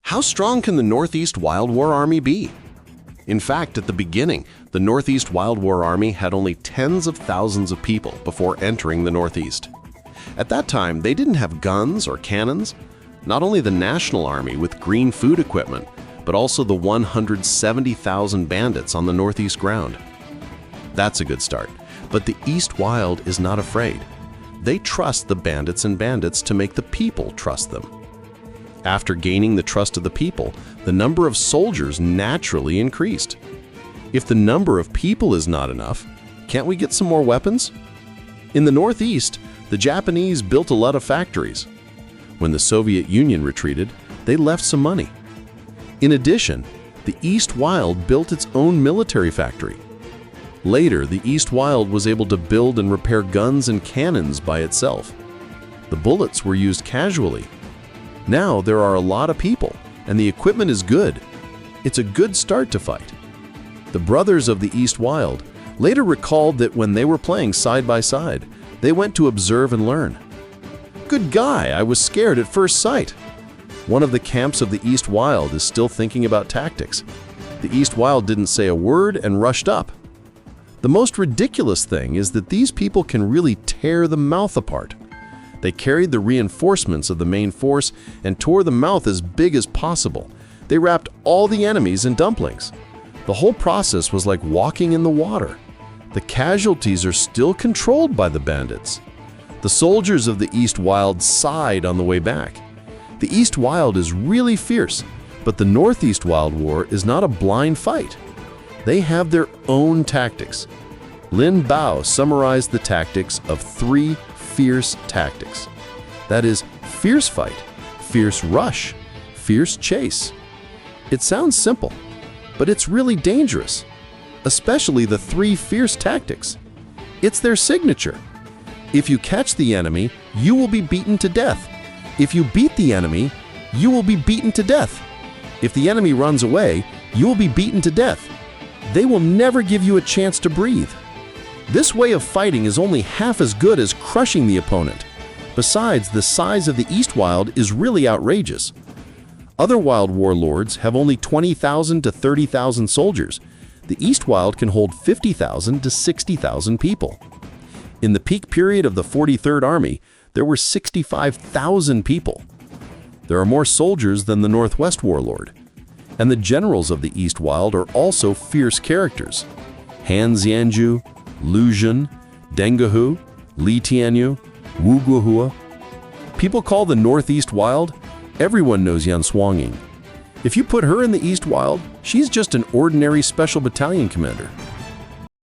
How strong can the Northeast Wild War Army be? In fact, at the beginning, the Northeast Wild War Army had only tens of thousands of people before entering the Northeast. At that time, they didn't have guns or cannons. Not only the National Army with green food equipment, but also the 170,000 bandits on the Northeast ground. That's a good start, but the East Wild is not afraid. They trust the bandits to make the people trust them. After gaining the trust of the people, the number of soldiers naturally increased. If the number of people is not enough, can't we get some more weapons? In the Northeast, the Japanese built a lot of factories. When the Soviet Union retreated, they left some money. In addition, the East Wild built its own military factory. Later, the East Wild was able to build and repair guns and cannons by itself. The bullets were used casually. Now there are a lot of people, and the equipment is good. It's a good start to fight. The brothers of the East Wild later recalled that when they were playing side by side, they went to observe and learn. "Good guy, I was scared at first sight." One of the camps of the East Wild is still thinking about tactics. The East Wild didn't say a word and rushed up. The most ridiculous thing is that these people can really tear the mouth apart. They carried the reinforcements of the main force and tore the mouth as big as possible. They wrapped all the enemies in dumplings. The whole process was like walking in the water. The casualties are still controlled by the bandits. The soldiers of the East Wild sighed on the way back. The East Wild is really fierce, but the Northeast Wild War is not a blind fight. They have their own tactics. Lin Biao summarized the tactics of 3 fierce tactics. That is, fierce fight, fierce rush, fierce chase. It sounds simple, but it's really dangerous, especially the 3 fierce tactics. It's their signature. If you catch the enemy, you will be beaten to death. If you beat the enemy, you will be beaten to death. If the enemy runs away, you will be beaten to death. They will never give you a chance to breathe. This way of fighting is only half as good as crushing the opponent. Besides, the size of the East Wild is really outrageous. Other wild warlords have only 20,000 to 30,000 soldiers. The East Wild can hold 50,000 to 60,000 people. In the peak period of the 43rd Army, there were 65,000 people. There are more soldiers than the Northwest Warlord. And the generals of the East Wild are also fierce characters. Xianchu, Liu Zhen, Deng Hua, Tianyou, Wu Guohua. People call the Northeast Wild. Everyone knows Yan Swanging. If you put her in the East Wild, she's just an ordinary special battalion commander.